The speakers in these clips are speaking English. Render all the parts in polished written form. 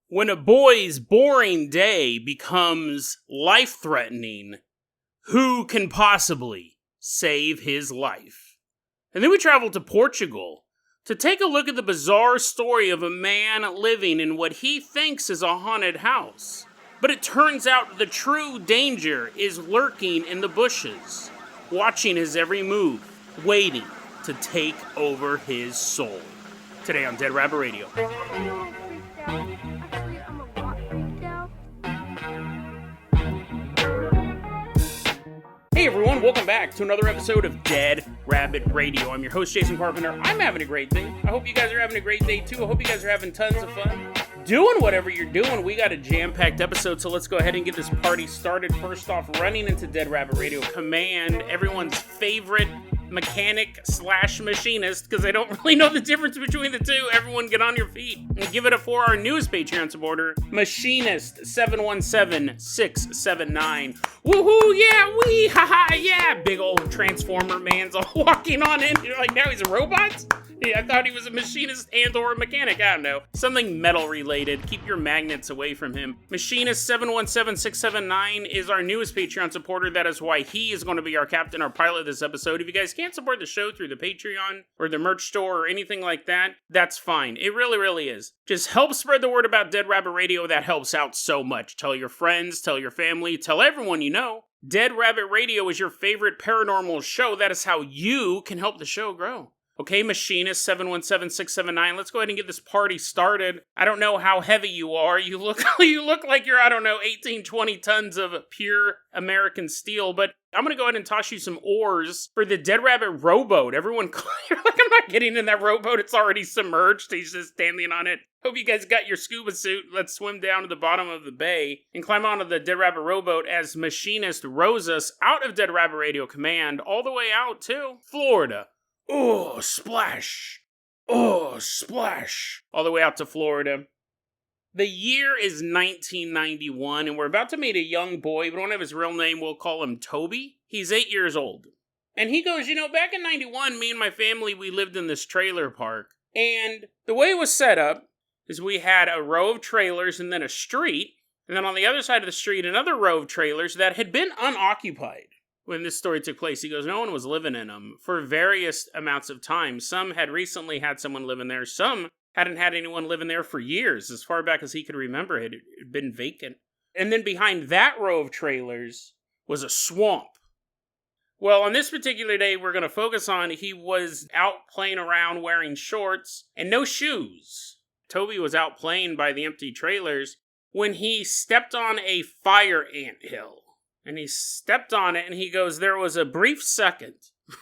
When a boy's boring day becomes life-threatening, who can possibly save his life? And then we travel to Portugal to take a look at the bizarre story of a man living in what he thinks is a haunted house. But it turns out the true danger is lurking in the bushes, watching his every move, waiting to take over his soul. Today on Dead Rabbit Radio. Hey everyone, welcome back to another episode of Dead Rabbit Radio. I'm your host, Jason Carpenter. I'm having a great day. I hope you guys are having a great day too. I hope you guys are having tons of fun. Doing whatever you're doing. We got a jam-packed episode, so let's go ahead and get this party started. First off, running into Dead Rabbit Radio Command, everyone's favorite mechanic slash machinist, because I don't really know the difference between the two. Everyone get on your feet and give it up for our newest Patreon supporter, Machinist 717679. Woohoo, yeah, wee, haha, yeah. Big old Transformer man's all walking on in. You're like, now he's a robot? Yeah, I thought he was a machinist and or a mechanic. I don't know. Something metal related. Keep your magnets away from him. Machinist 717679 is our newest Patreon supporter. That is why he is going to be our captain, our pilot this episode. If you guys can't support the show through the Patreon or the merch store or anything like that, that's fine. It really, really is. Just help spread the word about Dead Rabbit Radio. That helps out so much. Tell your friends, tell your family, tell everyone you know. Dead Rabbit Radio is your favorite paranormal show. That is how you can help the show grow. Okay, Machinist 717679, let's go ahead and get this party started. I don't know how heavy you are. You look like you're, 18, 20 tons of pure American steel, but I'm going to go ahead and toss you some oars for the Dead Rabbit rowboat. Everyone, you're like, I'm not getting in that rowboat. It's already submerged. He's just standing on it. Hope you guys got your scuba suit. Let's swim down to the bottom of the bay and climb onto the Dead Rabbit rowboat as Machinist rows us out of Dead Rabbit Radio Command all the way out to Florida. Oh, splash. Oh, splash. All the way out to Florida. The year is 1991, and we're about to meet a young boy. We don't have his real name. We'll call him Toby. He's 8 years old. And he goes, back in 91, me and my family, we lived in this trailer park. And the way it was set up is we had a row of trailers and then a street. And then on the other side of the street, another row of trailers that had been unoccupied. When this story took place, he goes, no one was living in them for various amounts of time. Some had recently had someone live in there. Some hadn't had anyone live in there for years. As far back as he could remember, it had been vacant. And then behind that row of trailers was a swamp. Well, on this particular day, we're going to focus on he was out playing around wearing shorts and no shoes. Toby was out playing by the empty trailers when he stepped on a fire anthill. And he stepped on it, and he goes, there was a brief second,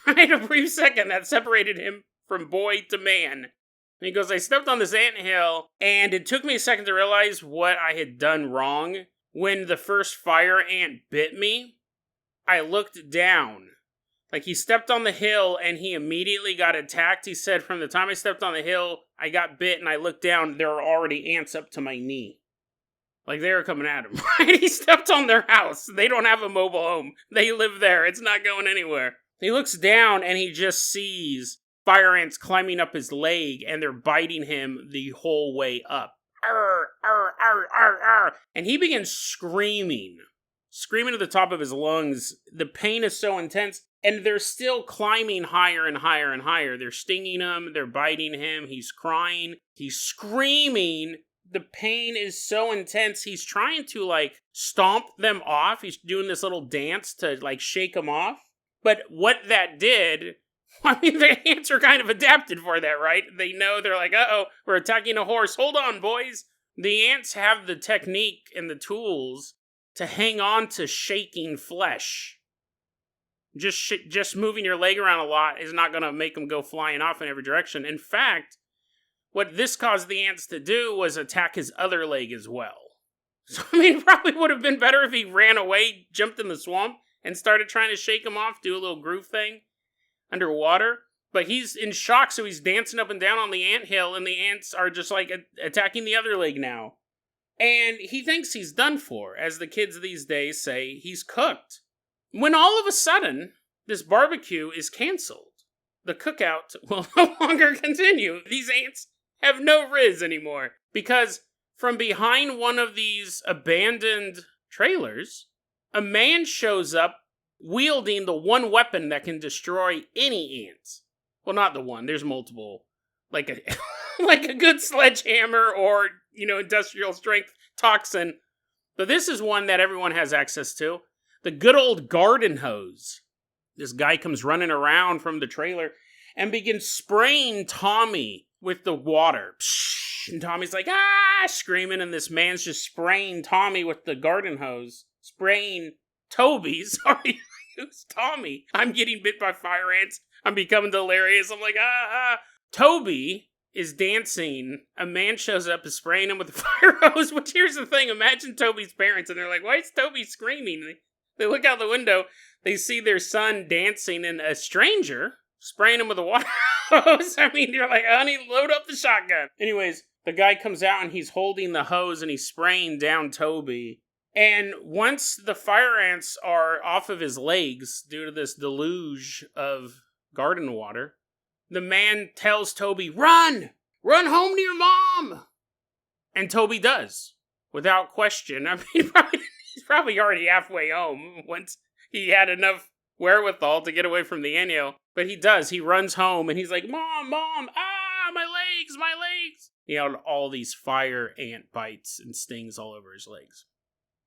right? A brief second that separated him from boy to man. And he goes, I stepped on this anthill, and it took me a second to realize what I had done wrong. When the first fire ant bit me, I looked down. Like, he stepped on the hill, and he immediately got attacked. He said, from the time I stepped on the hill, I got bit, and I looked down, there were already ants up to my knee. Like, they were coming at him, right? He stepped on their house. They don't have a mobile home. They live there. It's not going anywhere. He looks down, and he just sees fire ants climbing up his leg, and they're biting him the whole way up. Arr, arr, arr, arr, arr. And he begins screaming at the top of his lungs. The pain is so intense, and they're still climbing higher and higher and higher. They're stinging him. They're biting him. He's crying. He's screaming. The pain is so intense, he's trying to, stomp them off. He's doing this little dance to, shake them off. But what that did, the ants are kind of adapted for that, right? They know, they're like, uh-oh, we're attacking a horse. Hold on, boys. The ants have the technique and the tools to hang on to shaking flesh. Just moving your leg around a lot is not going to make them go flying off in every direction. In fact, what this caused the ants to do was attack his other leg as well. So, it probably would have been better if he ran away, jumped in the swamp, and started trying to shake him off, do a little groove thing underwater. But he's in shock, so he's dancing up and down on the anthill, and the ants are just, attacking the other leg now. And he thinks he's done for. As the kids these days say, he's cooked. When all of a sudden, this barbecue is canceled. The cookout will no longer continue. These ants have no riz anymore because from behind one of these abandoned trailers, a man shows up wielding the one weapon that can destroy any ant. Well, not the one. There's multiple. Like a like a good sledgehammer or, industrial strength toxin. But this is one that everyone has access to. The good old garden hose. This guy comes running around from the trailer and begins spraying Tommy with the water. And Tommy's like, screaming, and this man's just spraying Tommy with the garden hose. Spraying Toby. Sorry, who's Tommy? I'm getting bit by fire ants. I'm becoming delirious. I'm like, Toby is dancing. A man shows up, is spraying him with a fire hose, which here's the thing. Imagine Toby's parents, and they're like, why is Toby screaming? They look out the window. They see their son dancing, and a stranger spraying him with a water hose. I mean, you're like, honey, load up the shotgun. Anyways, the guy comes out, and he's holding the hose, and he's spraying down Toby. And once the fire ants are off of his legs due to this deluge of garden water, the man tells Toby, run! Run home to your mom! And Toby does, without question. I mean, he's probably already halfway home once he had enough wherewithal to get away from the anthill. But he does. He runs home, and he's like, Mom! My legs! He had all these fire ant bites and stings all over his legs.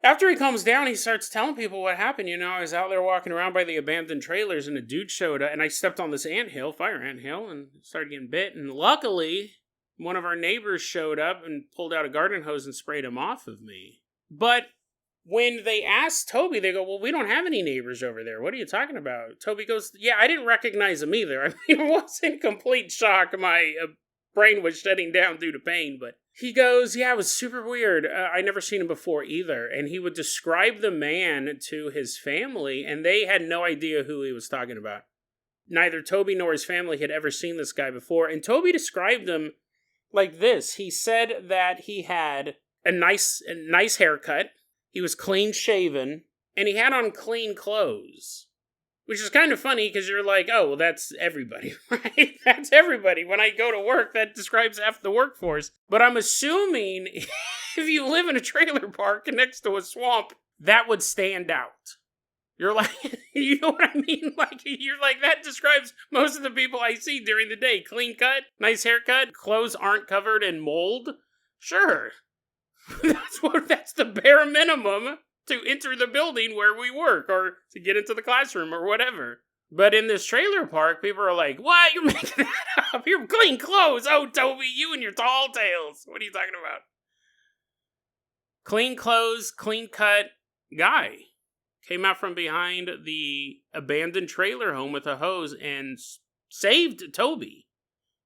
After he calms down, he starts telling people what happened. I was out there walking around by the abandoned trailers, and a dude showed up, and I stepped on this fire anthill, and started getting bit. And luckily, one of our neighbors showed up and pulled out a garden hose and sprayed him off of me. But when they asked Toby, they go, well, we don't have any neighbors over there. What are you talking about? Toby goes, yeah, I didn't recognize him either. I mean, I was in complete shock. My brain was shutting down due to pain, but he goes, yeah, it was super weird. I never seen him before either. And he would describe the man to his family, and they had no idea who he was talking about. Neither Toby nor his family had ever seen this guy before. And Toby described him like this. He said that he had a nice haircut. He was clean shaven, and he had on clean clothes. Which is kind of funny, because you're like, oh, well, that's everybody, right? That's everybody. When I go to work, that describes half the workforce. But I'm assuming if you live in a trailer park next to a swamp, that would stand out. You're like, you know what I mean? Like, you're like, that describes most of the people I see during the day. Clean cut, nice haircut, clothes aren't covered in mold. Sure. That's the bare minimum to enter the building where we work, or to get into the classroom, or whatever. But in this trailer park, people are like, what? You're making that up? You're clean clothes. Oh, Toby, you and your tall tales. What are you talking about? Clean clothes, clean cut guy came out from behind the abandoned trailer home with a hose and saved Toby.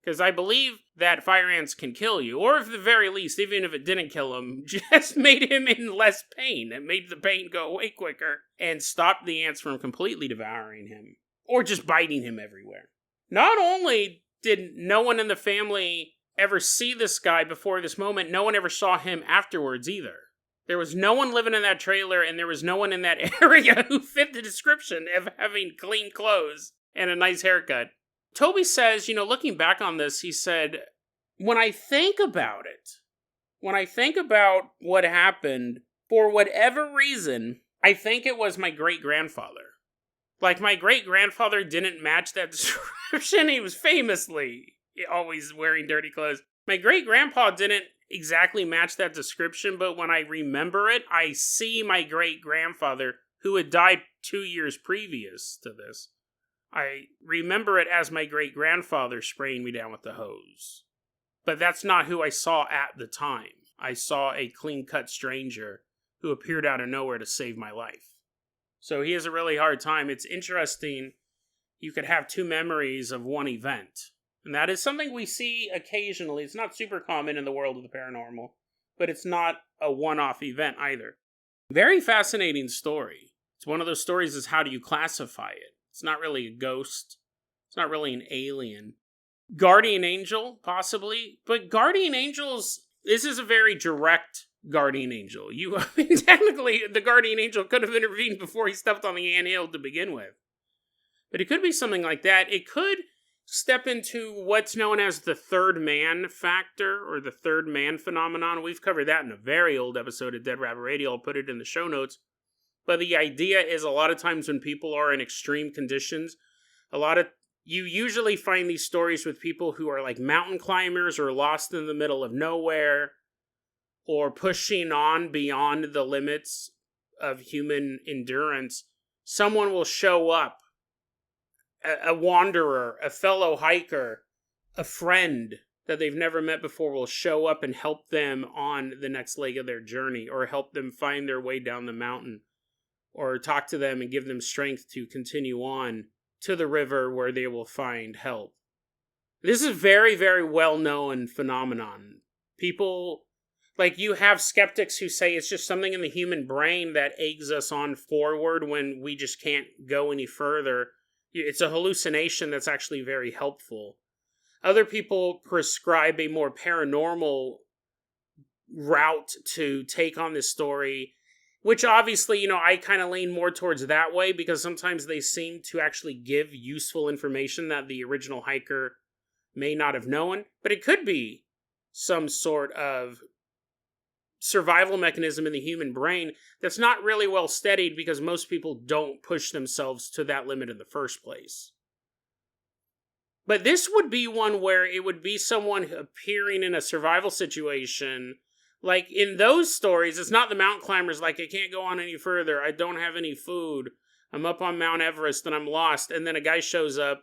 Because I believe that fire ants can kill you. Or at the very least, even if it didn't kill him, just made him in less pain. It made the pain go away quicker and stopped the ants from completely devouring him. Or just biting him everywhere. Not only did no one in the family ever see this guy before this moment, no one ever saw him afterwards either. There was no one living in that trailer, and there was no one in that area who fit the description of having clean clothes and a nice haircut. Toby says, looking back on this, he said, when I think about what happened, for whatever reason, I think it was my great-grandfather. Like, my great-grandfather didn't match that description. He was famously always wearing dirty clothes. My great-grandpa didn't exactly match that description, but when I remember it, I see my great-grandfather, who had died 2 years previous to this. I remember it as my great-grandfather spraying me down with the hose. But that's not who I saw at the time. I saw a clean-cut stranger who appeared out of nowhere to save my life. So he has a really hard time. It's interesting you could have two memories of one event. And that is something we see occasionally. It's not super common in the world of the paranormal, but it's not a one-off event either. Very fascinating story. It's one of those stories is how do you classify it? It's not really a ghost. It's not really an alien. Guardian angel, possibly. But guardian angels, this is a very direct guardian angel. Technically, the guardian angel could have intervened before he stepped on the anthill to begin with. But it could be something like that. It could step into what's known as the third man factor, or the third man phenomenon. We've covered that in a very old episode of Dead Rabbit Radio. I'll put it in the show notes. But the idea is, a lot of times when people are in extreme conditions, you usually find these stories with people who are like mountain climbers or lost in the middle of nowhere, or pushing on beyond the limits of human endurance. Someone will show up, a wanderer, a fellow hiker, a friend that they've never met before will show up and help them on the next leg of their journey, or help them find their way down the mountain, or talk to them and give them strength to continue on to the river where they will find help. This is a very, very well-known phenomenon. People, like, you have skeptics who say it's just something in the human brain that eggs us on forward when we just can't go any further. It's a hallucination that's actually very helpful. Other people prescribe a more paranormal route to take on this story, which obviously, I kind of lean more towards that way, because sometimes they seem to actually give useful information that the original hiker may not have known. But it could be some sort of survival mechanism in the human brain that's not really well studied, because most people don't push themselves to that limit in the first place. But this would be one where it would be someone appearing in a survival situation. Like, in those stories, it's not the mountain climbers, like, I can't go on any further, I don't have any food, I'm up on Mount Everest and I'm lost, and then a guy shows up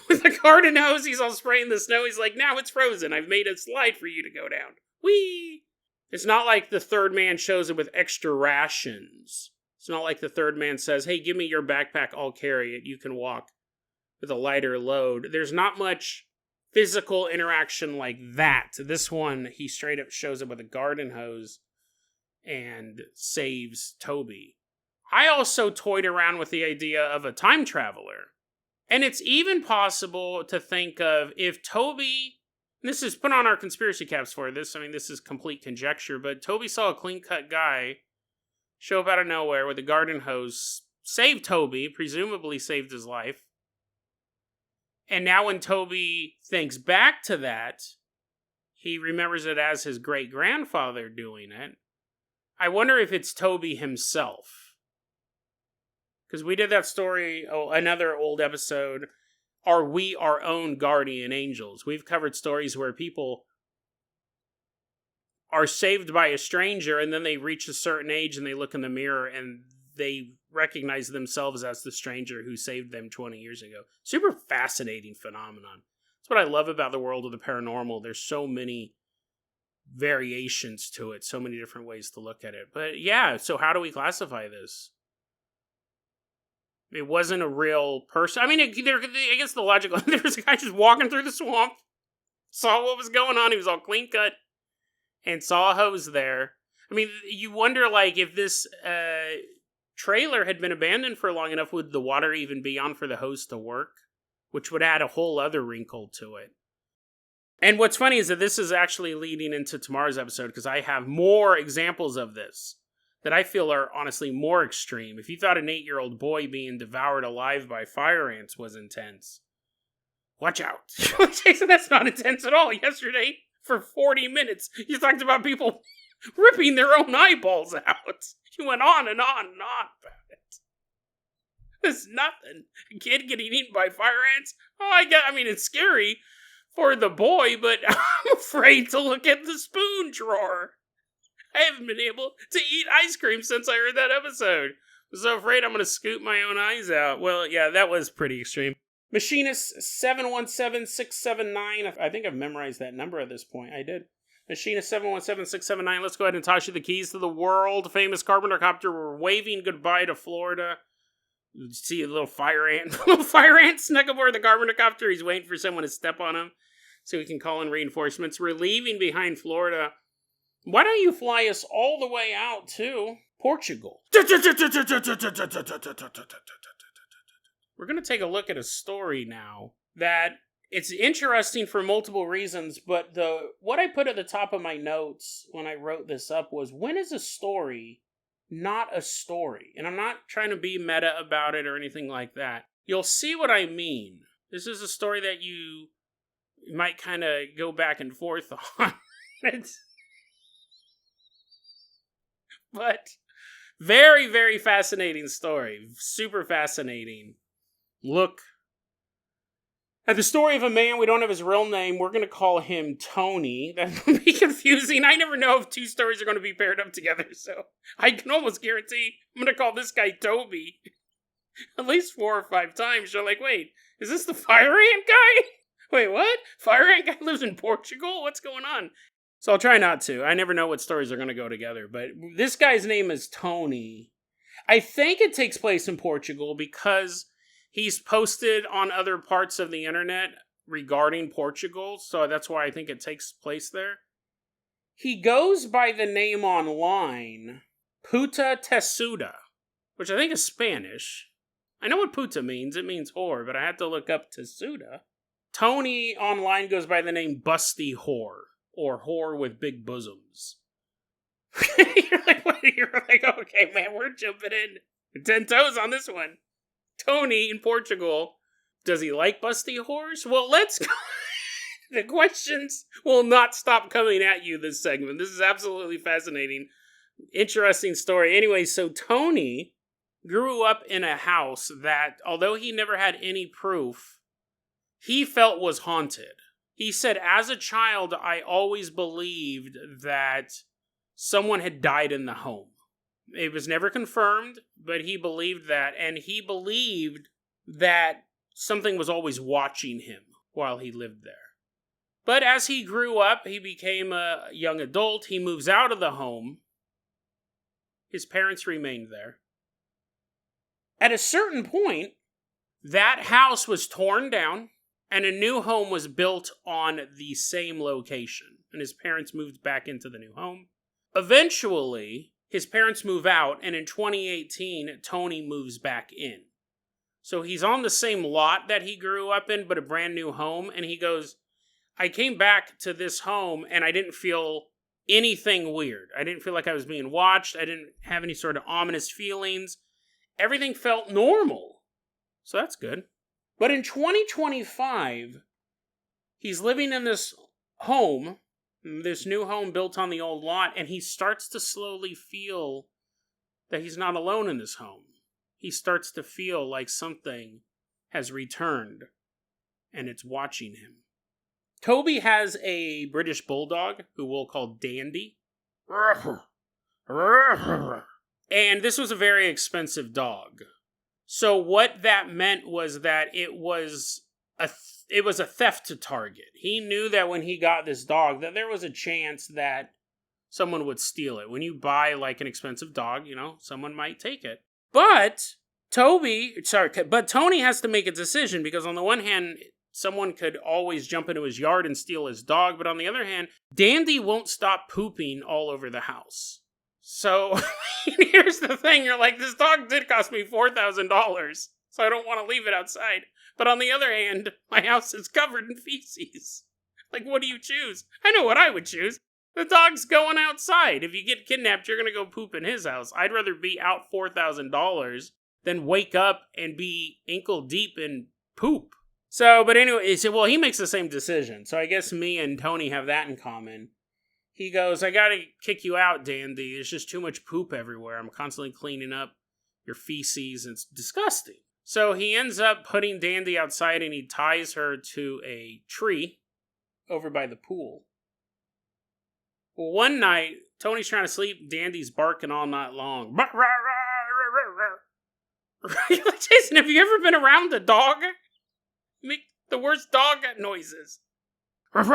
with a garden hose, he's all spraying the snow, he's like, now it's frozen, I've made a slide for you to go down. Whee! It's not like the third man shows up with extra rations. It's not like the third man says, hey, give me your backpack, I'll carry it, you can walk with a lighter load. There's not much physical interaction like that. This one, he straight up shows up with a garden hose and saves Toby. I also toyed around with the idea of a time traveler. And it's even possible to think of if Toby, and this is put on our conspiracy caps for this, this is complete conjecture, but Toby saw a clean-cut guy show up out of nowhere with a garden hose, save Toby, presumably saved his life. And now when Toby thinks back to that, he remembers it as his great-grandfather doing it. I wonder if it's Toby himself. Because we did that story, another old episode, Are We Our Own Guardian Angels? We've covered stories where people are saved by a stranger, and then they reach a certain age and they look in the mirror and they recognize themselves as the stranger who saved them 20 years ago. Super fascinating phenomenon. That's what I love about the world of the paranormal. There's so many variations to it, so many different ways to look at it. But yeah, so how do we classify this? It wasn't a real person. I guess the logical, there was a guy just walking through the swamp, saw what was going on, he was all clean cut, and saw a hose there. You wonder, like, if this trailer had been abandoned for long enough, would the water even be on for the hose to work? Which would add a whole other wrinkle to it. And what's funny is that this is actually leading into tomorrow's episode, because I have more examples of this that I feel are honestly more extreme. If you thought an 8-year-old boy being devoured alive by fire ants was intense, watch out. Jason, that's not intense at all. Yesterday, for 40 minutes, you talked about people ripping their own eyeballs out. You went on and on and on about it. It's nothing. A kid getting eaten by fire ants? It's scary for the boy, but I'm afraid to look at the spoon drawer. I haven't been able to eat ice cream since I heard that episode. I'm so afraid I'm going to scoop my own eyes out. Well, yeah, that was pretty extreme. Machinist 717679. I think I've memorized that number at this point. I did. Machinist 717679. Let's go ahead and toss you the keys to the world-famous Carpenter Copter. We're waving goodbye to Florida. You see a little fire ant. Little fire ant snuck aboard the Carpenter Copter. He's waiting for someone to step on him so he can call in reinforcements. We're leaving behind Florida. Why don't you fly us all the way out to Portugal? We're going to take a look at a story now that it's interesting for multiple reasons, but what I put at the top of my notes when I wrote this up was, when is a story not a story? And I'm not trying to be meta about it or anything like that. You'll see what I mean. This is a story that you might kind of go back and forth on. But very, very fascinating story. Super fascinating. Look at the story of a man. We don't have his real name. We're going to call him Tony. That would be confusing. I never know if two stories are going to be paired up together, so I can almost guarantee I'm going to call this guy Toby at least 4 or 5 times. You're like, wait, is this the fire ant guy? Wait, what? Fire ant guy lives in Portugal? What's going on? So I'll try not to. I never know what stories are going to go together. But this guy's name is Tony. I think it takes place in Portugal because he's posted on other parts of the internet regarding Portugal. So that's why I think it takes place there. He goes by the name online, Puta Tesuda, which I think is Spanish. I know what puta means. It means whore, but I had to look up Tesuda. Tony online goes by the name Busty Whore. Or whore with big bosoms. You're like, okay, man, we're jumping in 10 toes on this one. Tony in Portugal, does he like busty whores? Well, let's go. The questions will not stop coming at you this segment. This is absolutely fascinating. Interesting story. Anyway, so Tony grew up in a house that, although he never had any proof, he felt was haunted. He said, as a child, I always believed that someone had died in the home. It was never confirmed, but he believed that. And he believed that something was always watching him while he lived there. But as he grew up, he became a young adult. He moves out of the home. His parents remained there. At a certain point, that house was torn down. And a new home was built on the same location. And his parents moved back into the new home. Eventually, his parents move out. And in 2018, Tony moves back in. So he's on the same lot that he grew up in, but a brand new home. And he goes, I came back to this home and I didn't feel anything weird. I didn't feel like I was being watched. I didn't have any sort of ominous feelings. Everything felt normal. So that's good. But in 2025, he's living in this home, this new home built on the old lot, and he starts to slowly feel that he's not alone in this home. He starts to feel like something has returned, and it's watching him. Toby has a British bulldog, who we'll call Dandy. And this was a very expensive dog. So what that meant was that it was a theft target. He knew that when he got this dog, that there was a chance that someone would steal it. When you buy like an expensive dog, someone might take it. But Tony has to make a decision because on the one hand, someone could always jump into his yard and steal his dog. But on the other hand, Dandy won't stop pooping all over the house. So, here's the thing, you're like, this dog did cost me $4,000, so I don't want to leave it outside. But on the other hand, my house is covered in feces. Like, what do you choose? I know what I would choose. The dog's going outside. If you get kidnapped, you're going to go poop in his house. I'd rather be out $4,000 than wake up and be ankle deep in poop. So, but anyway, he makes the same decision. So I guess me and Tony have that in common. He goes, I gotta kick you out, Dandy. There's just too much poop everywhere. I'm constantly cleaning up your feces. It's disgusting. So he ends up putting Dandy outside and he ties her to a tree over by the pool. Well, one night, Tony's trying to sleep. Dandy's barking all night long. Jason, have you ever been around a dog? Make the worst dog noises. It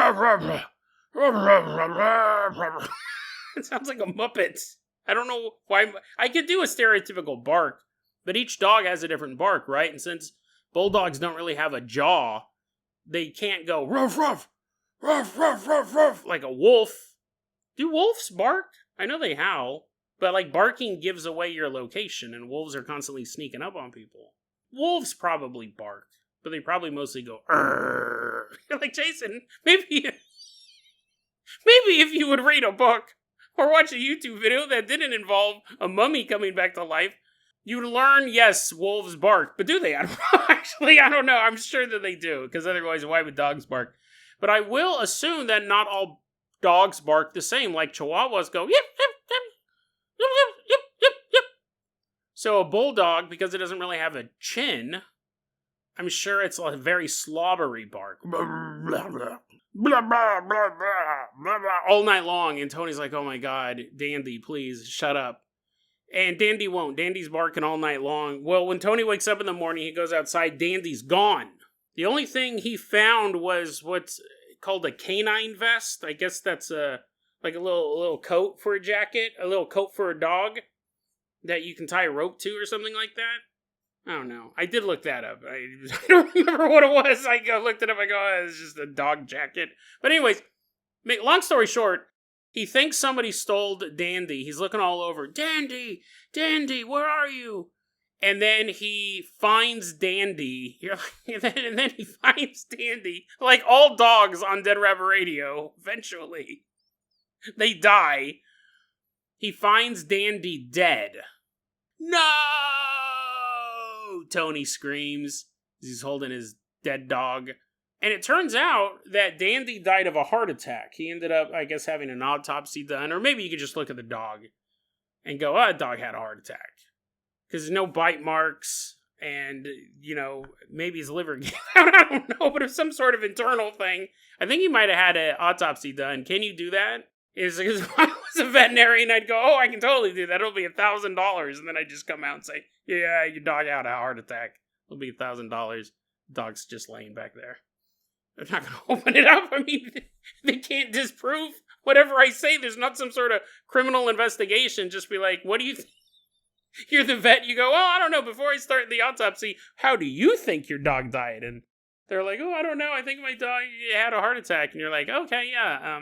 sounds like a Muppet. I don't know why. I could do a stereotypical bark, but each dog has a different bark, right? And since bulldogs don't really have a jaw, they can't go ruff, ruff, ruff, ruff, ruff, ruff, like a wolf. Do wolves bark? I know they howl, but like barking gives away your location, and wolves are constantly sneaking up on people. Wolves probably bark, but they probably mostly go, "Arr." Like, Jason, maybe if you would read a book or watch a YouTube video that didn't involve a mummy coming back to life, You learn, yes, wolves bark, but do they? I don't know. Actually, I don't know. I'm sure that they do, because otherwise, why would dogs bark? But I will assume that not all dogs bark the same, like Chihuahuas go, yip, yip, yip, yip, yip, yip, yip, yip. So a bulldog, because it doesn't really have a chin, I'm sure it's a very slobbery bark. All night long, and Tony's like, oh my god, Dandy, please, shut up. And Dandy won't. Dandy's barking all night long. Well, when Tony wakes up in the morning, he goes outside, Dandy's gone. The only thing he found was what's called a canine vest. I guess that's like a little coat for a jacket, a little coat for a dog that you can tie a rope to or something like that. I don't know. I did look that up. I don't remember what it was. I looked it up. I go, oh, it's just a dog jacket. But anyways, long story short, he thinks somebody stole Dandy. He's looking all over. Dandy! Dandy, where are you? And then he finds Dandy. And then he finds Dandy. Like all dogs on Dead Rabbit Radio, eventually. They die. He finds Dandy dead. No! Tony screams. He's holding his dead dog. And it turns out that Dandy died of a heart attack. He ended up, I guess, having an autopsy done. Or maybe you could just look at the dog and go, oh, that dog had a heart attack. Because there's no bite marks. And, you know, maybe his liver gave out. I don't know. But it's some sort of internal thing. I think he might have had an autopsy done. Can you do that? Is because if I was a veterinarian, I'd go, oh, I can totally do that. It'll be $1,000. And then I just come out and say, yeah, your dog had a heart attack. It'll be $1,000. Dog's just laying back there. They're not going to open it up. I mean, they can't disprove whatever I say. There's not some sort of criminal investigation. Just be like, what do you think? You're the vet. You go, oh, I don't know. Before I start the autopsy, how do you think your dog died? And they're like, oh, I don't know. I think my dog had a heart attack. And you're like, okay, yeah.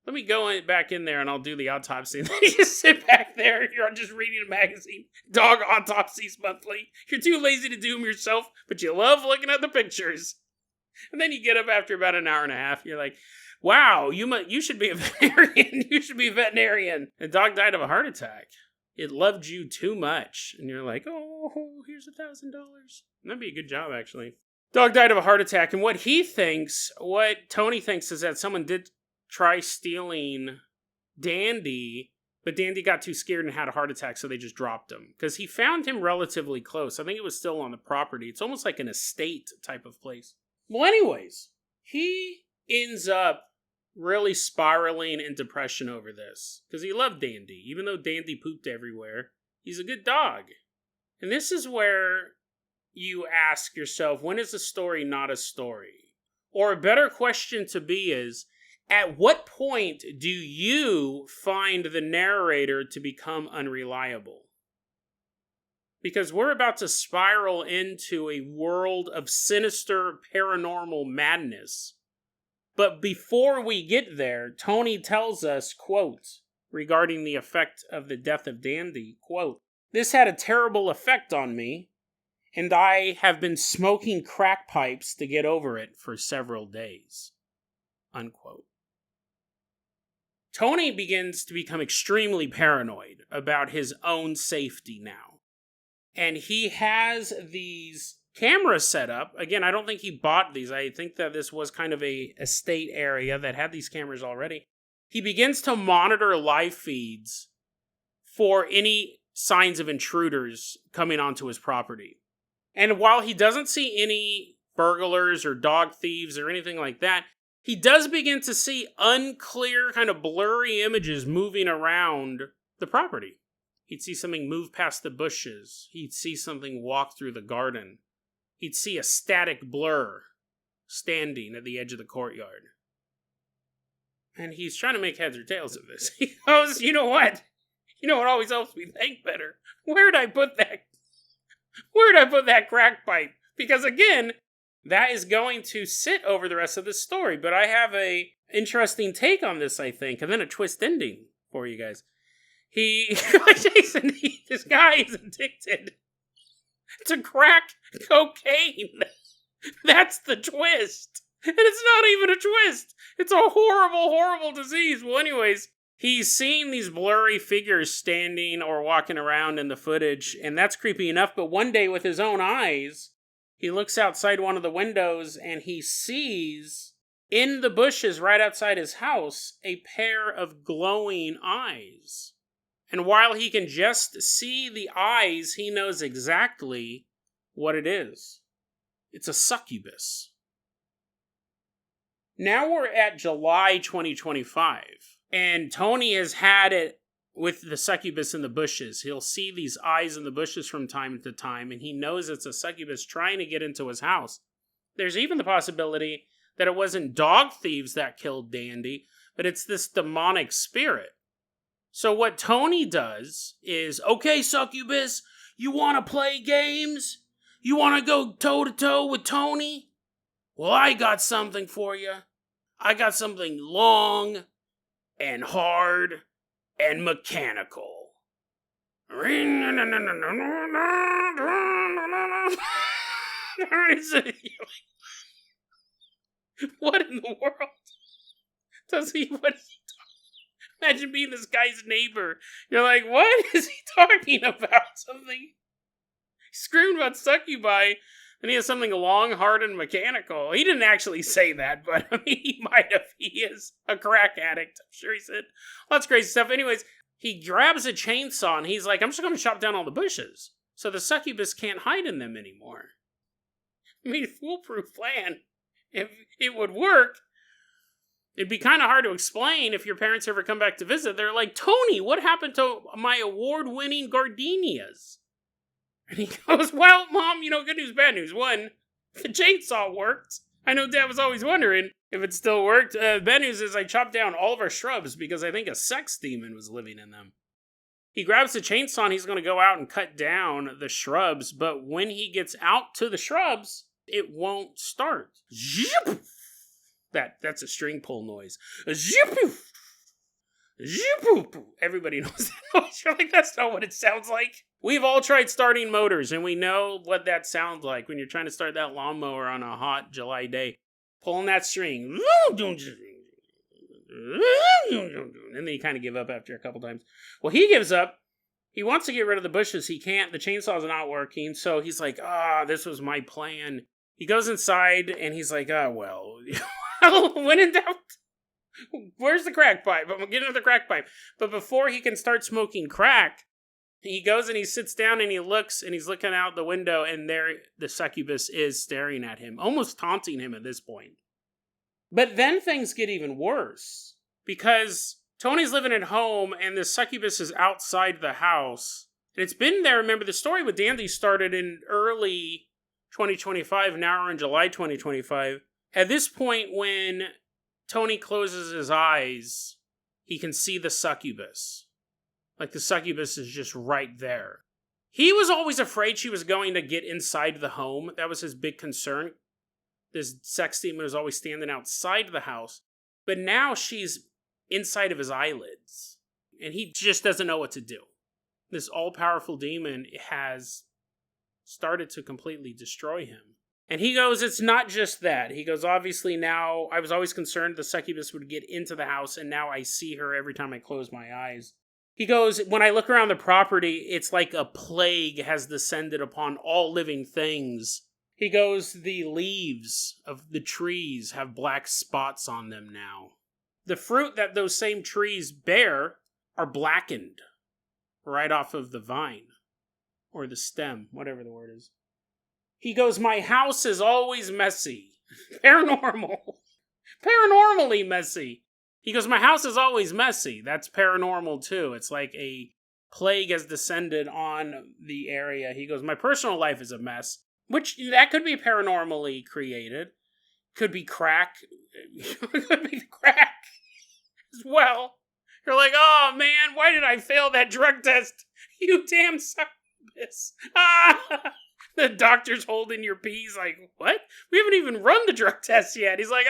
Let me go back in there and I'll do the autopsy. And then you just sit back there. You're just reading a magazine. Dog autopsies monthly. You're too lazy to do them yourself, but you love looking at the pictures. And then you get up after about an hour and a half. You're like, wow, you should be a veterinarian. You should be a veterinarian. The dog died of a heart attack. It loved you too much. And you're like, oh, here's $1,000. That'd be a good job, actually. Dog died of a heart attack. And what Tony thinks is that someone did try stealing Dandy, but Dandy got too scared and had a heart attack, so they just dropped him. Because he found him relatively close. I think it was still on the property. It's almost like an estate type of place. Well, anyways, he ends up really spiraling in depression over this. Because he loved Dandy. Even though Dandy pooped everywhere, he's a good dog. And this is where you ask yourself, when is a story not a story? Or a better question to be is, at what point do you find the narrator to become unreliable? Because we're about to spiral into a world of sinister paranormal madness. But before we get there, Tony tells us, quote, regarding the effect of the death of Dandy, quote, "This had a terrible effect on me, and I have been smoking crack pipes to get over it for several days." Unquote. Tony begins to become extremely paranoid about his own safety now. And he has these cameras set up. Again, I don't think he bought these. I think that this was kind of a estate area that had these cameras already. He begins to monitor live feeds for any signs of intruders coming onto his property. And while he doesn't see any burglars or dog thieves or anything like that, he does begin to see unclear, kind of blurry images moving around the property. He'd see something move past the bushes. He'd see something walk through the garden. He'd see a static blur standing at the edge of the courtyard. And he's trying to make heads or tails of this. He goes, you know what? You know what always helps me think better? Where'd I put that crack pipe? Because again, that is going to sit over the rest of the story. But I have a interesting take on this, I think, and then a twist ending for you guys. This guy is addicted to crack cocaine. That's the twist. And it's not even a twist. It's a horrible, horrible disease. Well, anyways, He's seeing these blurry figures standing or walking around in the footage, and that's creepy enough, but one day with his own eyes, he looks outside one of the windows and he sees in the bushes right outside his house a pair of glowing eyes. And while he can just see the eyes, he knows exactly what it is. It's a succubus. Now we're at July 2025, and Tony has had it with the succubus in the bushes. He'll see these eyes in the bushes from time to time, and he knows it's a succubus trying to get into his house. There's even the possibility that it wasn't dog thieves that killed Dandy, but it's this demonic spirit. So what Tony does is, okay, succubus, you want to play games? You want to go toe-to-toe with Tony? Well, I got something for you. I got something long and hard and mechanical. What in the world? What is he talking? Imagine being this guy's neighbor. You're like, what is he talking about? Something. He's screaming about succubi, and he has something long, hard, and mechanical. He didn't actually say that, but I mean, he might have. He is a crack addict. I'm sure he said lots of crazy stuff. Anyways, he grabs a chainsaw, and he's like, I'm just going to chop down all the bushes, so the succubus can't hide in them anymore. I mean, foolproof plan. If it would work, it'd be kind of hard to explain if your parents ever come back to visit. They're like, Tony, what happened to my award-winning gardenias? And he goes, well, Mom, good news, bad news. One, the chainsaw worked. I know Dad was always wondering if it still worked. Bad news is I chopped down all of our shrubs because I think a sex demon was living in them. He grabs the chainsaw and he's going to go out and cut down the shrubs, but when he gets out to the shrubs, it won't start. Zip! That's a string pull noise. Zip! Zip! Everybody knows that noise. You're like, that's not what it sounds like. We've all tried starting motors, and we know what that sounds like when you're trying to start that lawnmower on a hot July day. Pulling that string. And then you kind of give up after a couple times. Well, he gives up. He wants to get rid of the bushes. He can't. The chainsaw's not working. So he's like, this was my plan. He goes inside, and he's like, well, when in doubt, where's the crack pipe? I'm getting the crack pipe. But before he can start smoking crack, he goes and he sits down and he looks and he's looking out the window, and there the succubus is staring at him, almost taunting him at this point. But then things get even worse, because Tony's living at home and the succubus is outside the house. And it's been there. Remember, the story with Dandy started in early 2025. Now we're in July 2025. At this point, when Tony closes his eyes, he can see the succubus. Like, the succubus is just right there. He was always afraid she was going to get inside the home. That was his big concern. This sex demon was always standing outside the house. But now she's inside of his eyelids. And he just doesn't know what to do. This all-powerful demon has started to completely destroy him. And he goes, it's not just that. He goes, obviously now, I was always concerned the succubus would get into the house, and now I see her every time I close my eyes. He goes, when I look around the property, it's like a plague has descended upon all living things. He goes, the leaves of the trees have black spots on them now. The fruit that those same trees bear are blackened right off of the vine, or the stem, whatever the word is. He goes, my house is always messy. Paranormally messy. He goes, my house is always messy. That's paranormal too. It's like a plague has descended on the area. He goes, my personal life is a mess. Which, that could be paranormally created. Could be crack. Could be crack as well. You're like, oh man, why did I fail that drug test? You damn succubus. The doctor's holding your pee. He's like, what? We haven't even run the drug test yet. He's like,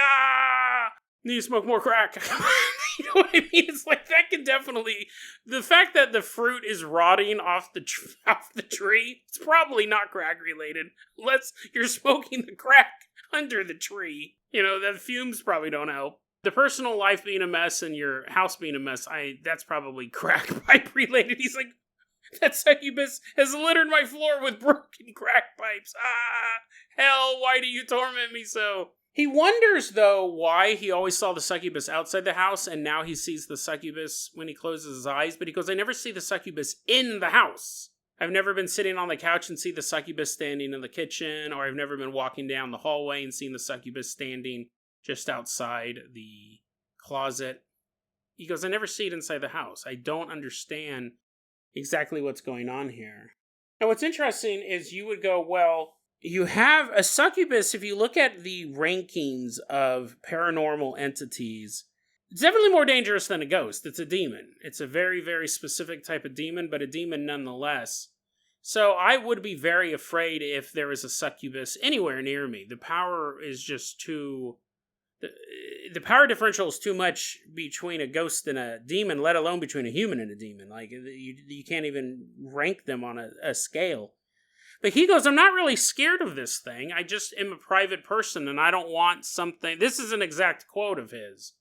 need to smoke more crack. You know what I mean? It's like, that can definitely... The fact that the fruit is rotting off the tree, it's probably not crack related. Unless you're smoking the crack under the tree. The fumes probably don't help. the personal life being a mess and your house being a mess, that's probably crack pipe related. He's like, that succubus has littered my floor with broken crack pipes. Ah, hell, why do you torment me so? He wonders, though, why he always saw the succubus outside the house, and now he sees the succubus when he closes his eyes. But he goes, I never see the succubus in the house. I've never been sitting on the couch and see the succubus standing in the kitchen, or I've never been walking down the hallway and seen the succubus standing just outside the closet. He goes, I never see it inside the house. I don't understand exactly what's going on here. Now, what's interesting is you would go, well, you have a succubus, if you look at the rankings of paranormal entities, it's definitely more dangerous than a ghost. It's a demon. It's a very, very specific type of demon, but a demon nonetheless. So I would be very afraid if there was a succubus anywhere near me. The power is just too... The power differential is too much between a ghost and a demon, let alone between a human and a demon. Like, you can't even rank them on a scale. But he goes, I'm not really scared of this thing. I just am a private person, and I don't want something... This is an exact quote of his.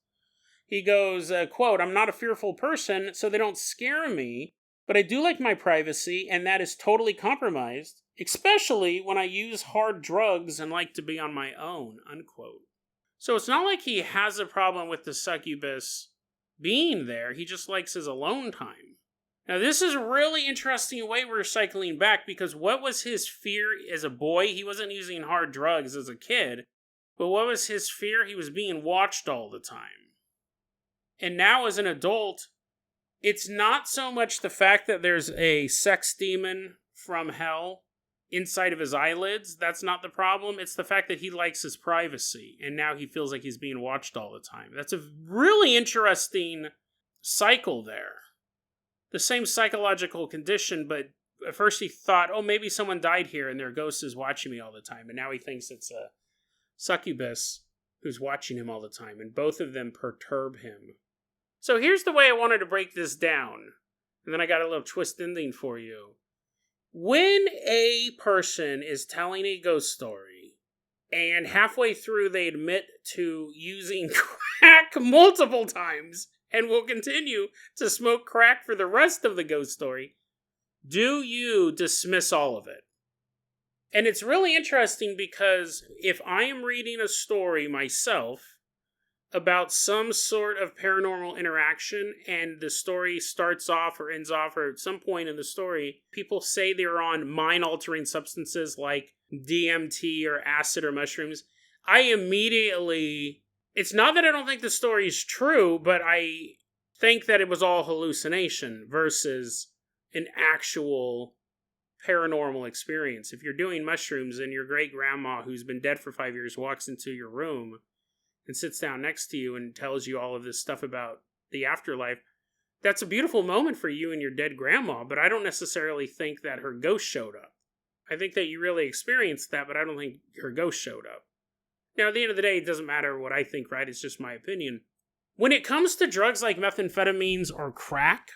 He goes, quote, I'm not a fearful person, so they don't scare me, but I do like my privacy, and that is totally compromised, especially when I use hard drugs and like to be on my own, unquote. So it's not like he has a problem with the succubus being there. He just likes his alone time. Now, this is a really interesting way we're cycling back, because what was his fear as a boy? He wasn't using hard drugs as a kid, but what was his fear? He was being watched all the time. And now as an adult, it's not so much the fact that there's a sex demon from hell inside of his eyelids. That's not the problem. It's the fact that he likes his privacy, and now he feels like he's being watched all the time. That's a really interesting cycle there. The same psychological condition, but at first he thought, oh, maybe someone died here and their ghost is watching me all the time. And now he thinks it's a succubus who's watching him all the time, and both of them perturb him. So here's the way I wanted to break this down, and then I got a little twist ending for you. When a person is telling a ghost story, and halfway through they admit to using crack multiple times, and will continue to smoke crack for the rest of the ghost story, do you dismiss all of it? And it's really interesting, because if I am reading a story myself about some sort of paranormal interaction, and the story starts off or ends off, or at some point in the story, people say they're on mind-altering substances like DMT or acid or mushrooms, I immediately... It's not that I don't think the story is true, but I think that it was all hallucination versus an actual paranormal experience. If you're doing mushrooms and your great-grandma, who's been dead for 5 years, walks into your room and sits down next to you and tells you all of this stuff about the afterlife, that's a beautiful moment for you and your dead grandma, but I don't necessarily think that her ghost showed up. I think that you really experienced that, but I don't think her ghost showed up. Now, at the end of the day, it doesn't matter what I think, right? It's just my opinion. When it comes to drugs like methamphetamines or crack,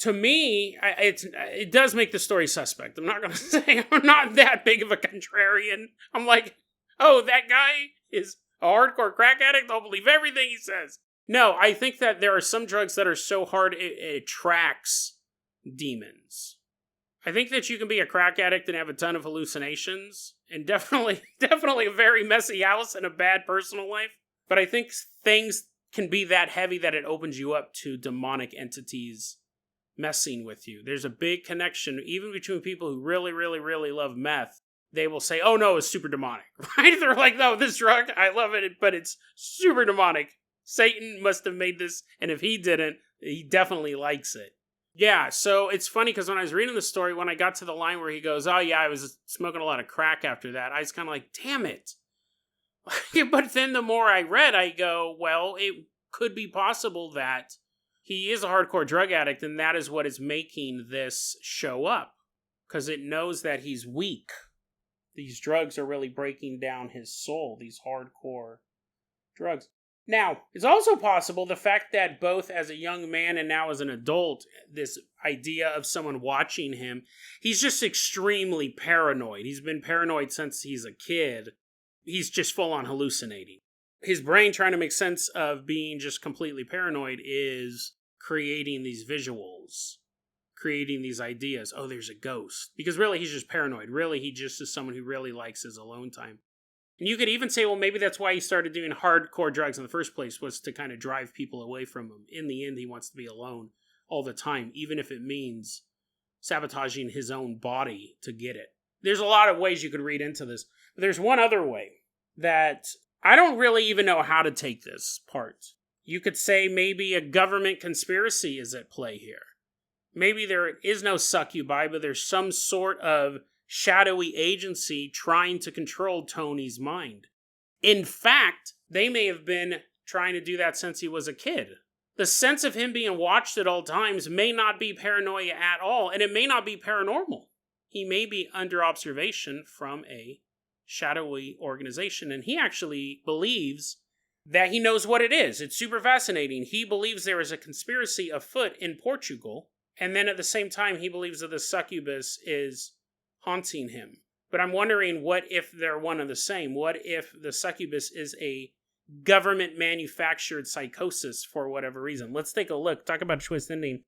to me, it does make the story suspect. I'm not going to say I'm not that big of a contrarian. I'm like, oh, that guy is a hardcore crack addict? I'll believe everything he says. No, I think that there are some drugs that are so hard it attracts demons. I think that you can be a crack addict and have a ton of hallucinations, and definitely a very messy house and a bad personal life. But I think things can be that heavy that it opens you up to demonic entities messing with you. There's a big connection, even between people who really, really, really love meth. They will say, oh no, it's super demonic, right? They're like, no, this drug, I love it, but it's super demonic. Satan must have made this, and if he didn't, he definitely likes it. Yeah, so it's funny, because when I was reading the story, when I got to the line where he goes, oh yeah, I was smoking a lot of crack after that, I was kind of like, damn it. But then the more I read, I go, well, it could be possible that he is a hardcore drug addict, and that is what is making this show up, because it knows that he's weak. These drugs are really breaking down his soul, these hardcore drugs. Now, it's also possible the fact that both as a young man and now as an adult, this idea of someone watching him, he's just extremely paranoid. He's been paranoid since he's a kid. He's just full on hallucinating. his brain trying to make sense of being just completely paranoid is creating these visuals, creating these ideas. Oh, there's a ghost. Because really, he's just paranoid. Really, he just is someone who really likes his alone time. And you could even say, well, maybe that's why he started doing hardcore drugs in the first place, was to kind of drive people away from him. In the end, he wants to be alone all the time, even if it means sabotaging his own body to get it. There's a lot of ways you could read into this. But there's one other way that I don't really even know how to take this part. You could say maybe a government conspiracy is at play here. Maybe there is no succubi, but there's some sort of shadowy agency trying to control Tony's mind. In fact, they may have been trying to do that since he was a kid. The sense of him being watched at all times may not be paranoia at all, and it may not be paranormal. He may be under observation from a shadowy organization, and he actually believes that he knows what it is. It's super fascinating. He believes there is a conspiracy afoot in Portugal, and then at the same time, he believes that the succubus is haunting him. But I'm wondering, what if they're one and the same? What if the succubus is a government-manufactured psychosis for whatever reason? Let's take a look. Talk about a twist ending.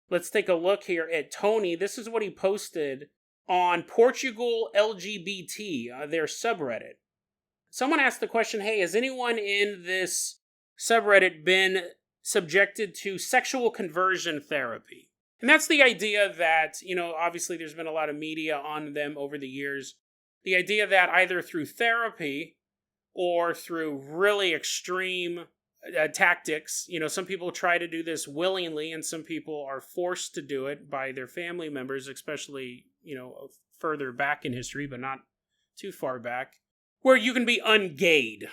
Let's take a look here at Tony. This is what he posted on Portgual LGBT, their subreddit. Someone asked the question, hey, has anyone in this subreddit been subjected to sexual conversion therapy? And that's the idea that, obviously there's been a lot of media on them over the years. The idea that either through therapy or through really extreme tactics, some people try to do this willingly and some people are forced to do it by their family members, especially, further back in history, but not too far back, where you can be ungayed.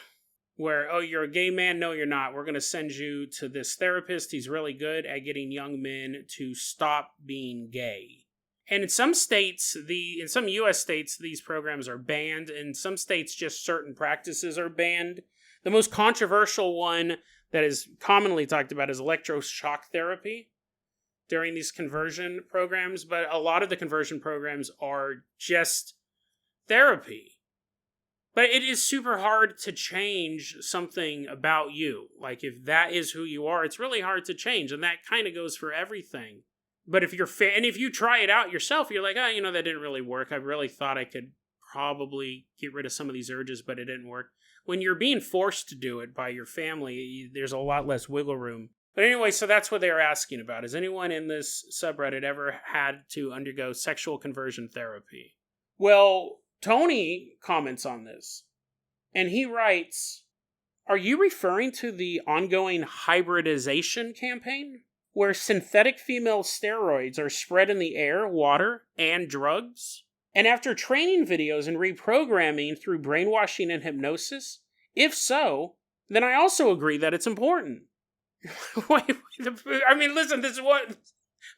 Where, oh, you're a gay man? No, you're not. We're going to send you to this therapist. He's really good at getting young men to stop being gay. And in some states, in some U.S. states, these programs are banned. In some states, just certain practices are banned. The most controversial one that is commonly talked about is electroshock therapy during these conversion programs. But a lot of the conversion programs are just therapy. But it is super hard to change something about you. Like, if that is who you are, it's really hard to change. And that kind of goes for everything. But if if you try it out yourself, you're like, that didn't really work. I really thought I could probably get rid of some of these urges, but it didn't work. When you're being forced to do it by your family, there's a lot less wiggle room. But anyway, so that's what they were asking about. Has anyone in this subreddit ever had to undergo sexual conversion therapy? Well, Tony comments on this, and he writes, are you referring to the ongoing hybridization campaign, where synthetic female steroids are spread in the air, water, and drugs? And after training videos and reprogramming through brainwashing and hypnosis? If so, then I also agree that it's important. Listen,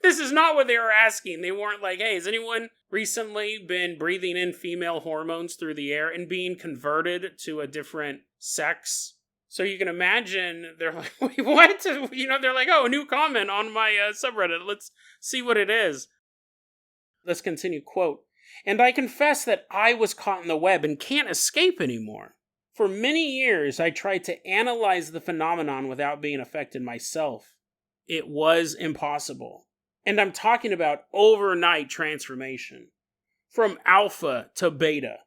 this is not what they were asking. They weren't like, hey, has anyone recently been breathing in female hormones through the air and being converted to a different sex? So you can imagine, they're like, wait, what? They're like, oh, a new comment on my subreddit. Let's see what it is. Let's continue, quote, and I confess that I was caught in the web and can't escape anymore. For many years, I tried to analyze the phenomenon without being affected myself. It was impossible. And I'm talking about overnight transformation. From alpha to beta.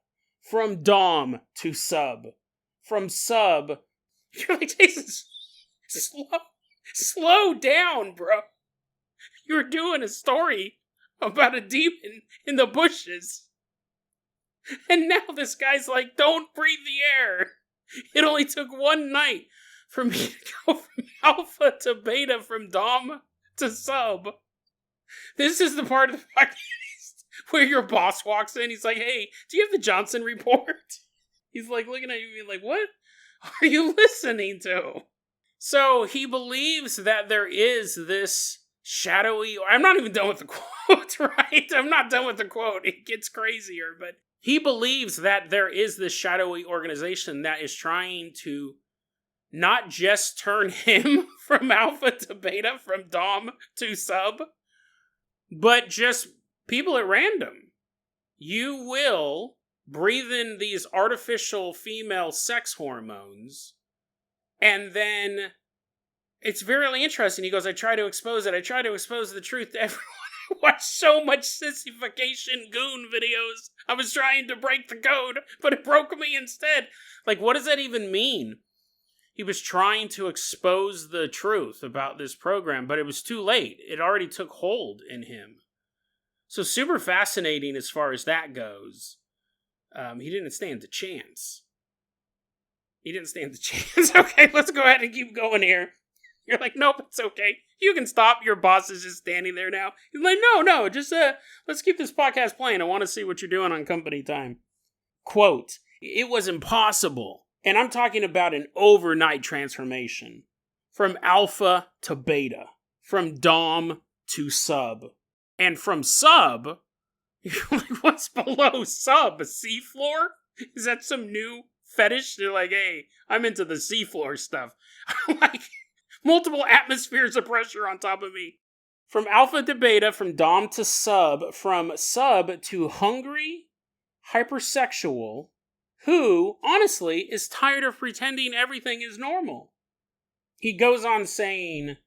From dom to sub. From sub... You're like, Jason, slow down, bro. You're doing a story about a demon in the bushes. And now this guy's like, don't breathe the air. It only took one night for me to go from alpha to beta, from dom to sub. This is the part of the podcast where your boss walks in. He's like, hey, do you have the Johnson report? He's like looking at you being like, what are you listening to? So he believes that there is this shadowy... I'm not even done with the quote, right? I'm not done with the quote. It gets crazier, but he believes that there is this shadowy organization that is trying to not just turn him from alpha to beta, from dom to sub, but just people at random. You will breathe in these artificial female sex hormones, And then it's very interesting. He goes, I try to expose it. I try to expose the truth to everyone. I watched so much sissification goon videos. I was trying to break the code, but it broke me instead. Like, what does that even mean? He was trying to expose the truth about this program, but it was too late. It already took hold in him. So super fascinating as far as that goes. He didn't stand a chance. Okay, let's go ahead and keep going here. You're like, nope, it's okay. You can stop. Your boss is just standing there now. He's like, no, just let's keep this podcast playing. I want to see what you're doing on company time. Quote, it was impossible. And I'm talking about an overnight transformation. From alpha to beta. From dom to sub. And from sub, you're like, what's below sub? A seafloor? Is that some new fetish? They're like, hey, I'm into the seafloor stuff. I'm like, multiple atmospheres of pressure on top of me. From alpha to beta, from dom to sub, from sub to hungry, hypersexual, who, honestly, is tired of pretending everything is normal. He goes on saying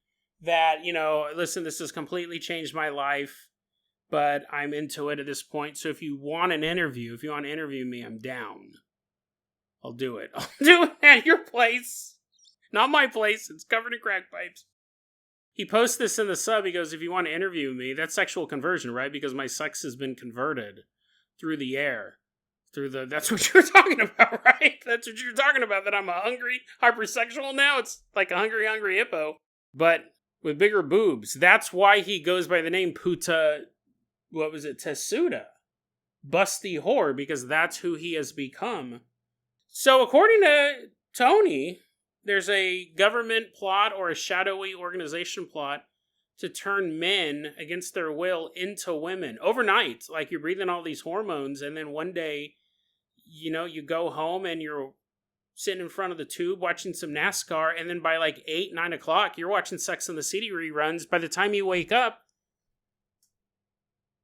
that, listen, this has completely changed my life, but I'm into it at this point. So if you want to interview me, I'm down. I'll do it. I'll do it at your place. Not my place. It's covered in crack pipes. He posts this in the sub. He goes, if you want to interview me, that's sexual conversion, right? Because my sex has been converted through the air. That's what you're talking about, right? That's what you're talking about, that I'm a hungry hypersexual now? It's like a hungry hippo. But with bigger boobs. That's why he goes by the name Puta, Tesuda. Busty whore, because that's who he has become. So according to Tony, there's a government plot or a shadowy organization plot to turn men against their will into women overnight. Like, you're breathing all these hormones, and then one day, you go home and you're sitting in front of the tube watching some NASCAR, and then by like 8, 9 o'clock, you're watching Sex and the City reruns. By the time you wake up,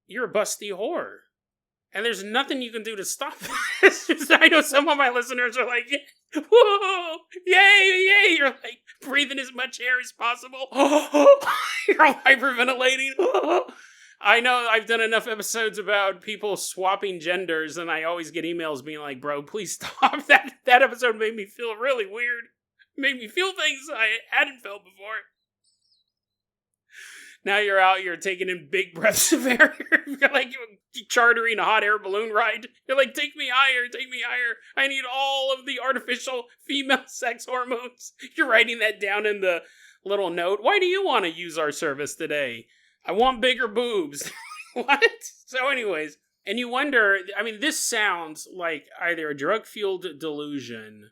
you're a busty whore. And there's nothing you can do to stop this. I know some of my listeners are like, whoa, yay. You're like breathing as much air as possible. You're hyperventilating. I know I've done enough episodes about people swapping genders, and I always get emails being like, bro, please stop. That episode made me feel really weird. Made me feel things I hadn't felt before. Now you're out, you're taking in big breaths of air. You're like chartering a hot air balloon ride. You're like, take me higher. I need all of the artificial female sex hormones. You're writing that down in the little note. Why do you want to use our service today? I want bigger boobs. What? So anyways, and you wonder, this sounds like either a drug-fueled delusion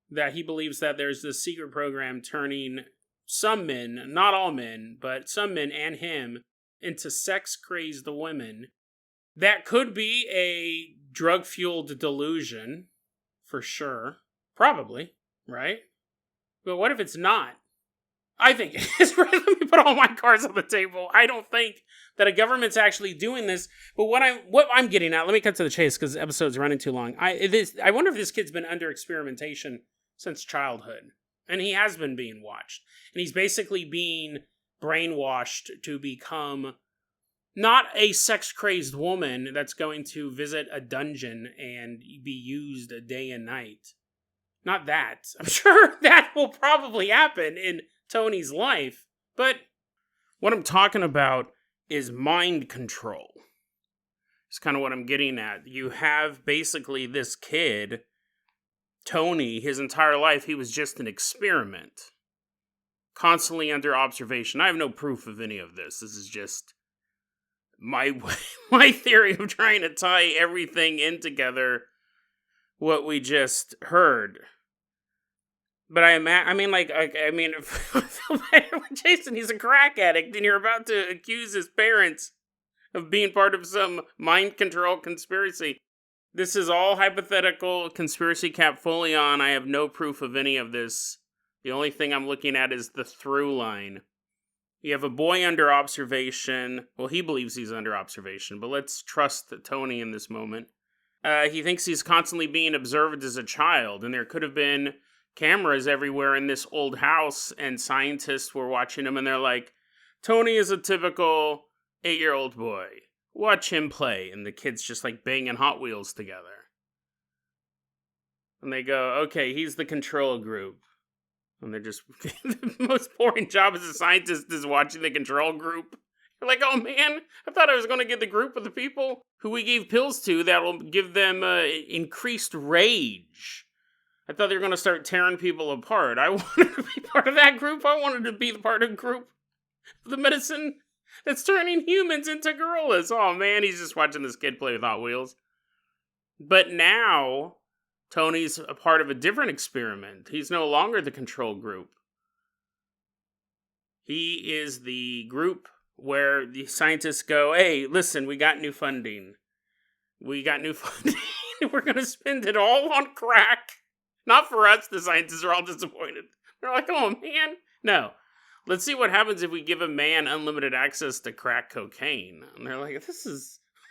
that he believes that there's this secret program turning some men, not all men, but some men and him, into sex-crazed women. That could be a drug-fueled delusion, for sure. Probably, right? But what if it's not? I think it is. Right? Let me put all my cards on the table. I don't think that a government's actually doing this. But what I'm getting at, let me cut to the chase because the episode's running too long. I wonder if this kid's been under experimentation since childhood. And he has been being watched. And he's basically being brainwashed to become not a sex-crazed woman that's going to visit a dungeon and be used day and night. Not that. I'm sure that will probably happen in Tony's life. But what I'm talking about is mind control. It's kind of what I'm getting at. You have basically this kid, Tony, his entire life, he was just an experiment. Constantly under observation. I have no proof of any of this. This is just my theory of trying to tie everything in together, what we just heard. But I feel bad when Jason, he's a crack addict, and you're about to accuse his parents of being part of some mind control conspiracy. This is all hypothetical, conspiracy cap fully on. I have no proof of any of this. The only thing I'm looking at is the through line. You have a boy under observation. Well, he believes he's under observation, but let's trust Tony in this moment. He thinks he's constantly being observed as a child, and there could have been cameras everywhere in this old house, and scientists were watching him, and they're like, Tony is a typical 8-year-old boy. Watch him play. And the kid's just like banging Hot Wheels together. And they go, okay, he's the control group. And they're just, the most boring job as a scientist is watching the control group. You're like, oh man, I thought I was going to get the group of the people who we gave pills to that will give them increased rage. I thought they were going to start tearing people apart. I wanted to be part of that group. I wanted to be the part of the group of the medicine that's turning humans into gorillas. Oh man, he's just watching this kid play with Hot Wheels. But now, Tony's a part of a different experiment. He's no longer the control group. He is the group where the scientists go, hey, listen, we got new funding. We're going to spend it all on crack. Not for us, the scientists are all disappointed. They're like, oh man, no. Let's see what happens if we give a man unlimited access to crack cocaine. And they're like,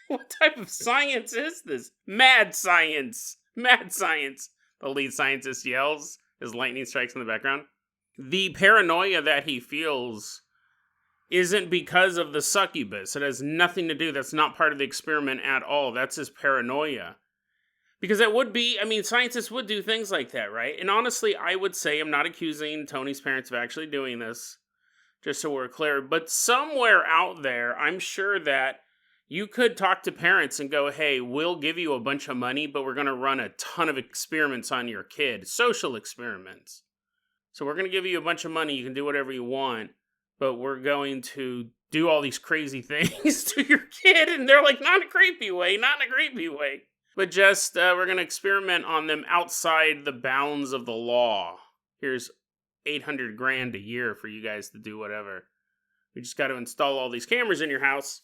what type of science is this? Mad science. Mad science. The lead scientist yells as lightning strikes in the background. The paranoia that he feels isn't because of the succubus. It has nothing to do. That's not part of the experiment at all. That's his paranoia. Because it would be, scientists would do things like that, right? And honestly, I would say, I'm not accusing Tony's parents of actually doing this, just so we're clear. But somewhere out there, I'm sure that you could talk to parents and go, hey, we'll give you a bunch of money, but we're going to run a ton of experiments on your kid. Social experiments. So we're going to give you a bunch of money. You can do whatever you want. But we're going to do all these crazy things to your kid. And they're like, not in a creepy way. But just, we're going to experiment on them outside the bounds of the law. Here's $800,000 a year for you guys to do whatever. We just got to install all these cameras in your house.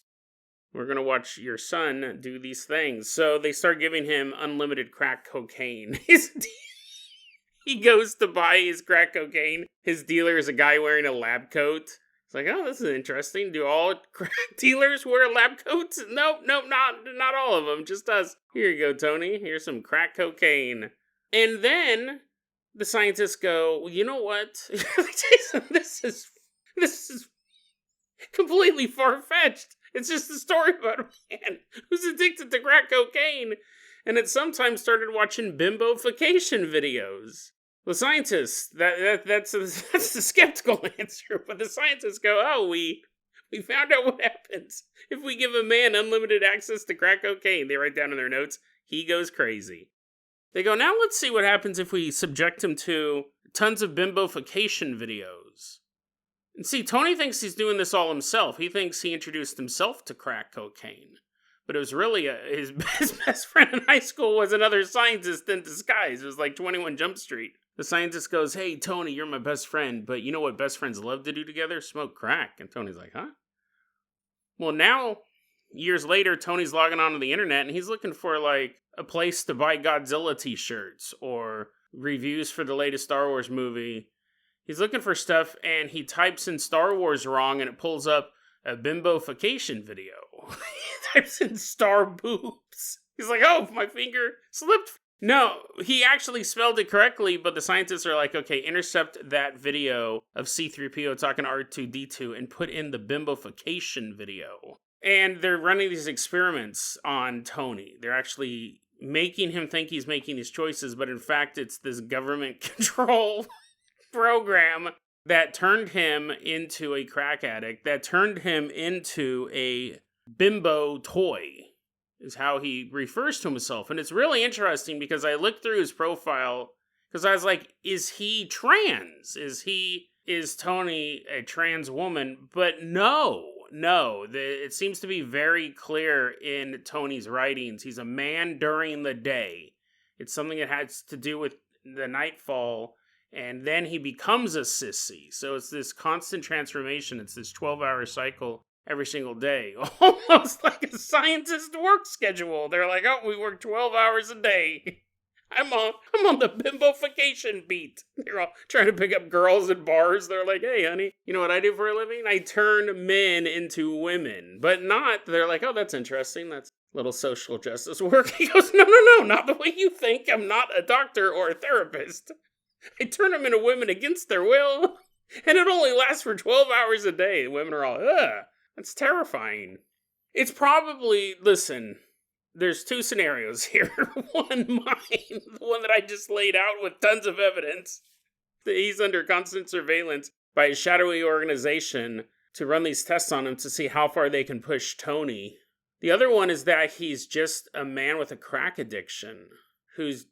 We're going to watch your son do these things. So they start giving him unlimited crack cocaine. He goes to buy his crack cocaine. His dealer is a guy wearing a lab coat. It's like, oh, this is interesting. Do all crack dealers wear lab coats? Nope, not all of them. Just us. Here you go, Tony. Here's some crack cocaine. And then the scientists go, well, you know what? Jason, this is completely far-fetched. It's just a story about a man who's addicted to crack cocaine and at sometimes started watching bimbofication videos. The scientists, that's the skeptical answer, but the scientists go, oh, we found out what happens if we give a man unlimited access to crack cocaine. They write down in their notes, he goes crazy. They go, now let's see what happens if we subject him to tons of bimbofication videos. And see, Tony thinks he's doing this all himself. He thinks he introduced himself to crack cocaine. But it was really his best friend in high school was another scientist in disguise. It was like 21 Jump Street. The scientist goes, hey, Tony, you're my best friend, but you know what best friends love to do together? Smoke crack. And Tony's like, huh? Well, now, years later, Tony's logging onto the internet, and he's looking for, like, a place to buy Godzilla t-shirts or reviews for the latest Star Wars movie. He's looking for stuff, and he types in Star Wars wrong, and it pulls up a bimbofication video. He types in star boobs. He's like, oh, my finger slipped. No, he actually spelled it correctly, but the scientists are like, okay, intercept that video of C-3PO talking to R2-D2 and put in the bimbofication video. And they're running these experiments on Tony. They're actually making him think he's making these choices, but in fact, it's this government control program that turned him into a crack addict, that turned him into a bimbo toy, is how he refers to himself. And it's really interesting because I looked through his profile because I was like, is he trans? Is Tony a trans woman? But no, it seems to be very clear in Tony's writings. He's a man during the day. It's something that has to do with the nightfall, and then he becomes a sissy. So it's this constant transformation. It's this 12-hour cycle every single day. Almost like a scientist work schedule. They're like, oh, we work 12 hours a day. I'm on the bimbofication beat. They're all trying to pick up girls at bars. They're like, hey, honey, you know what I do for a living? I turn men into women. But not, they're like, oh, that's interesting. That's little social justice work. He goes, no, not the way you think. I'm not a doctor or a therapist. They turn them into women against their will, and it only lasts for 12 hours a day. Women are all, ugh, that's terrifying. It's probably, listen, there's two scenarios here. One, mine, the one that I just laid out with tons of evidence, that he's under constant surveillance by a shadowy organization to run these tests on him to see how far they can push Tony. The other one is that he's just a man with a crack addiction who's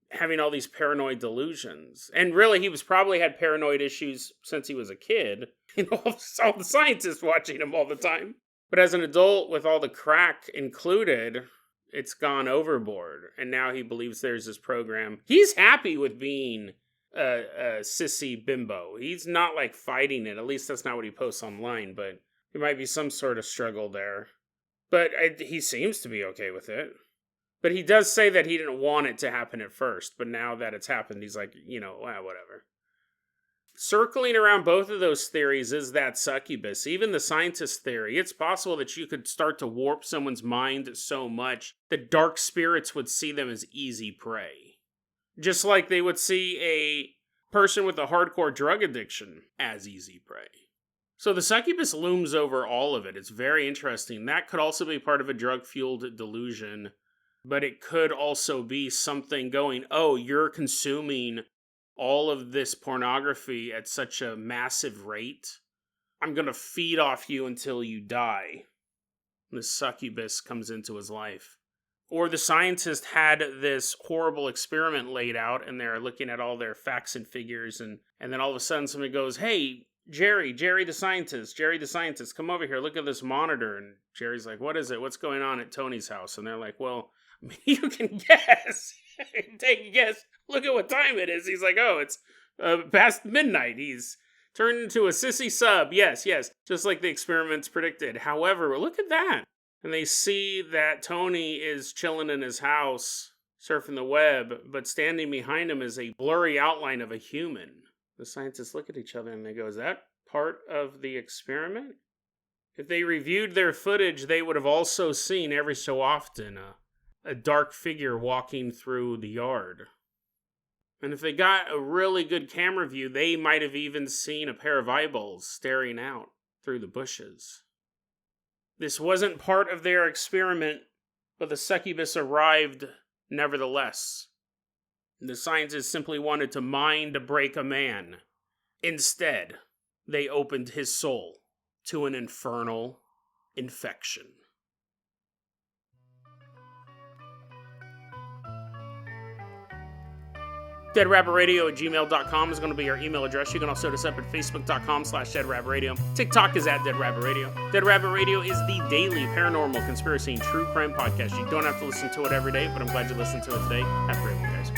having all these paranoid delusions. And really, he was probably had paranoid issues since he was a kid. All the scientists watching him all the time. But as an adult, with all the crack included, it's gone overboard. And now he believes there's this program. He's happy with being a sissy bimbo. He's not like fighting it. At least that's not what he posts online. But there might be some sort of struggle there. But he seems to be okay with it. But he does say that he didn't want it to happen at first. But now that it's happened, he's like, whatever. Circling around both of those theories is that succubus. Even the scientist theory. It's possible that you could start to warp someone's mind so much that dark spirits would see them as easy prey. Just like they would see a person with a hardcore drug addiction as easy prey. So the succubus looms over all of it. It's very interesting. That could also be part of a drug-fueled delusion. But it could also be something going, oh, you're consuming all of this pornography at such a massive rate. I'm going to feed off you until you die. The succubus comes into his life. Or the scientist had this horrible experiment laid out, and they're looking at all their facts and figures, and then all of a sudden somebody goes, hey, Jerry the scientist, come over here, look at this monitor. And Jerry's like, what is it? What's going on at Tony's house? And they're like, well, you can guess. Take a guess. Look at what time it is. He's like, oh, it's past midnight. He's turned into a sissy sub. Yes. Just like the experiments predicted. However, look at that. And they see that Tony is chilling in his house, surfing the web, but standing behind him is a blurry outline of a human. The scientists look at each other and they go, is that part of the experiment? If they reviewed their footage, they would have also seen every so often a dark figure walking through the yard. And if they got a really good camera view, they might have even seen a pair of eyeballs staring out through the bushes. This wasn't part of their experiment, but the succubus arrived nevertheless. The scientists simply wanted to mind break a man. Instead, they opened his soul to an infernal infection. DeadRabbitRadio@gmail.com is going to be our email address. You can also hit us up at Facebook.com/DeadRabbitRadio. TikTok is at Dead Rabbit Radio. Dead Rabbit Radio is the daily paranormal, conspiracy, and true crime podcast. You don't have to listen to it every day, but I'm glad you listened to it today. Have a great one, guys.